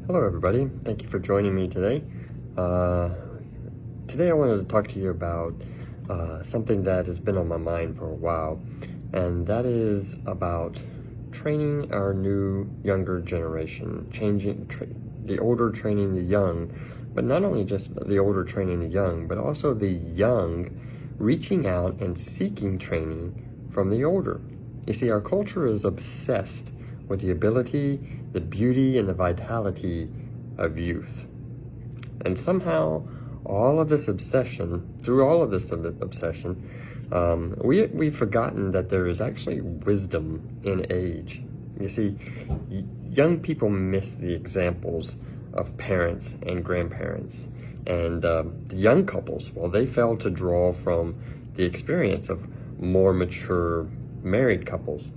Hello everybody, thank you for joining me today. Today I wanted to talk to you about something that has been on my mind for a while, and that is about training our new younger generation, the older training the young, but not only just the older training the young, but also the young reaching out and seeking training from the older. You see, our culture is obsessed with the ability, the beauty, and the vitality of youth. And somehow, through all of this obsession, we've forgotten that there is actually wisdom in age. You see, young people miss the examples of parents and grandparents. And the young couples, well, they fail to draw from the experience of more mature married couples.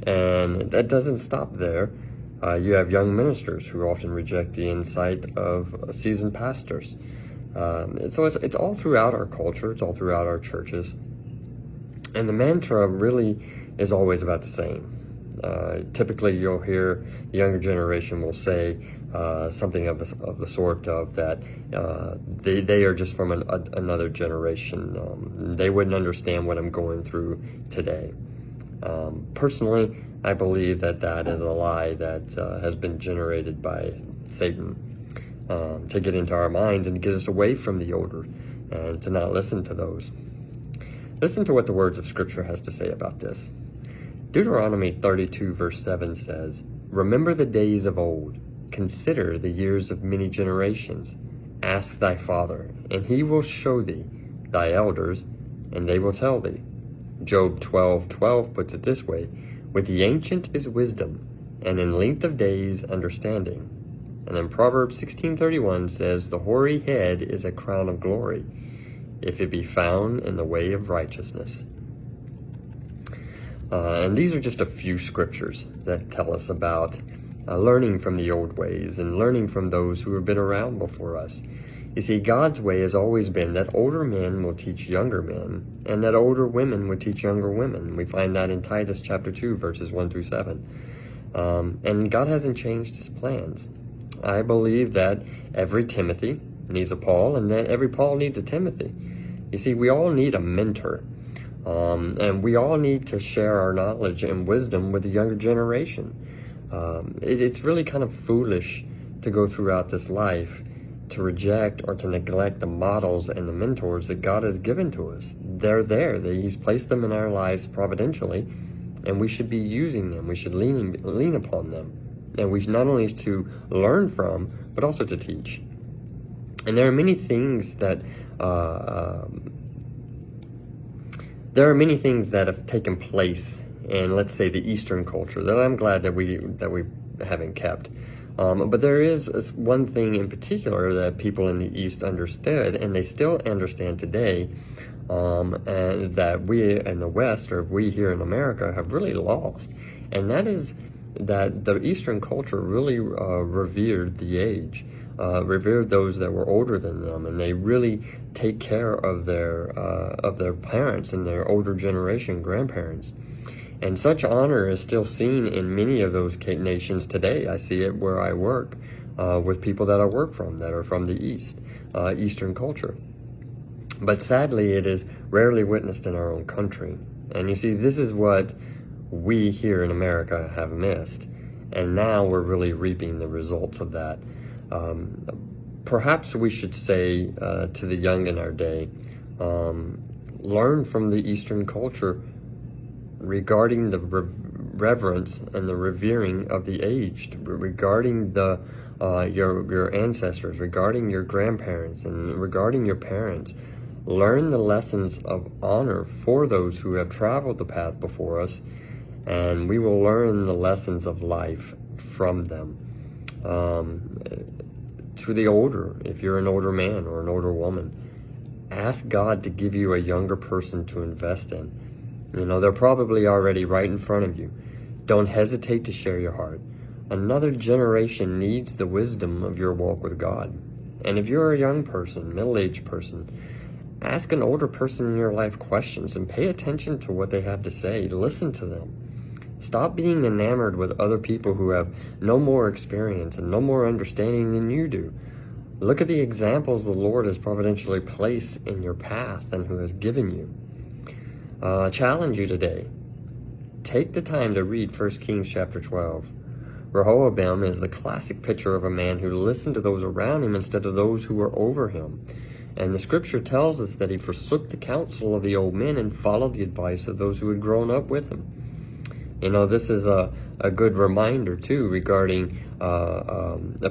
And that doesn't stop there. You have young ministers who often reject the insight of seasoned pastors. So it's all throughout our culture. It's all throughout our churches. And the mantra really is always about the same. Typically, you'll hear the younger generation will say something of the sort of that they are just from another generation. They wouldn't understand what I'm going through today. Personally, I believe that is a lie that has been generated by Satan to get into our minds and to get us away from the older and to not listen to those. Listen to what the words of Scripture has to say about this. Deuteronomy 32 verse 7 says, "Remember the days of old, consider the years of many generations. Ask thy father, and he will show thee, thy elders, and they will tell thee." Job 12:12 puts it this way, "With the ancient is wisdom, and in length of days understanding." And then Proverbs 16:31 says, "The hoary head is a crown of glory, if it be found in the way of righteousness." And these are just a few scriptures that tell us about learning from the old ways and learning from those who have been around before us. You see, God's way has always been that older men will teach younger men, and that older women would teach younger women. We find that in Titus chapter 2, verses 1 through 7. And God hasn't changed his plans. I believe that every Timothy needs a Paul, and that every Paul needs a Timothy. You see, we all need a mentor, and we all need to share our knowledge and wisdom with the younger generation. It's really kind of foolish to go throughout this life to reject or to neglect the models and the mentors that God has given to us. They're there. He's placed them in our lives providentially, and we should be using them. We should lean upon them. And we not only to learn from, but also to teach. And there are many things that have taken place in, let's say, the Eastern culture that I'm glad that we haven't kept. But there is one thing in particular that people in the East understood, and they still understand today, and that we in the West, or we here in America, have really lost. And that is that the Eastern culture really revered the age, revered those that were older than them, and they really take care of their parents and their older generation grandparents. And such honor is still seen in many of those nations today. I see it where I work with people that I work from that are from the East, Eastern culture. But sadly, it is rarely witnessed in our own country. And you see, this is what we here in America have missed. And now we're really reaping the results of that. Perhaps we should say to the young in our day, learn from the Eastern culture regarding the reverence and the revering of the aged, regarding your ancestors, regarding your grandparents, and regarding your parents. Learn the lessons of honor for those who have traveled the path before us, and we will learn the lessons of life from them. To the older, if you're an older man or an older woman, ask God to give you a younger person to invest in. You know, they're probably already right in front of you. Don't hesitate to share your heart. Another generation needs the wisdom of your walk with God. And if you're a young person, middle-aged person, ask an older person in your life questions and pay attention to what they have to say. Listen to them. Stop being enamored with other people who have no more experience and no more understanding than you do. Look at the examples the Lord has providentially placed in your path and who has given you. Challenge you today. Take the time to read 1 Kings chapter 12. Rehoboam is the classic picture of a man who listened to those around him instead of those who were over him. And the scripture tells us that he forsook the counsel of the old men and followed the advice of those who had grown up with him. You know, this is a good reminder, too, regarding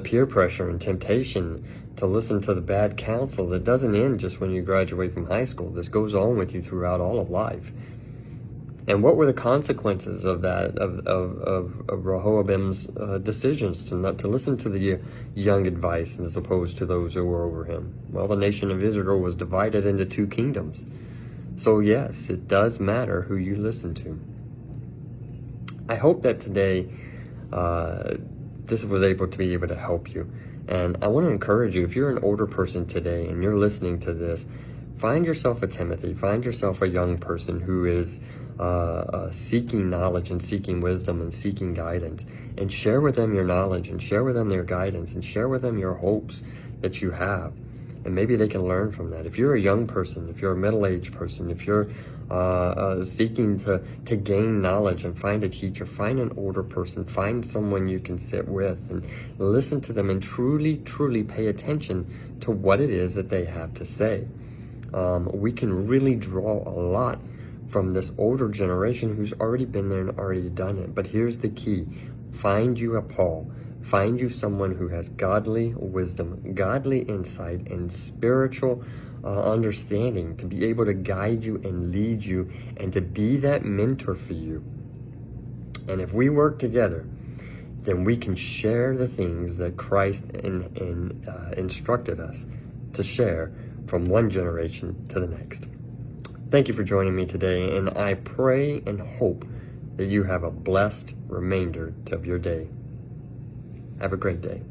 peer pressure and temptation to listen to the bad counsel that doesn't end just when you graduate from high school. This goes on with you throughout all of life. And what were the consequences of that, of Rehoboam's decisions to listen to the young advice as opposed to those who were over him? Well, the nation of Israel was divided into two kingdoms. So yes, it does matter who you listen to. I hope that today this was able to help you. And I want to encourage you, if you're an older person today and you're listening to this, find yourself a Timothy, find yourself a young person who is seeking knowledge and seeking wisdom and seeking guidance, and share with them your knowledge and share with them their guidance and share with them your hopes that you have. And maybe they can learn from that. If you're a young person, if you're a middle-aged person, if you're seeking to gain knowledge and find a teacher, find an older person, find someone you can sit with and listen to them and truly, truly pay attention to what it is that they have to say. We can really draw a lot from this older generation who's already been there and already done it. But here's the key. Find you a Paul. Find you someone who has godly wisdom, godly insight, and spiritual understanding to be able to guide you and lead you and to be that mentor for you. And if we work together, then we can share the things that Christ instructed us to share from one generation to the next. Thank you for joining me today, and I pray and hope that you have a blessed remainder of your day. Have a great day.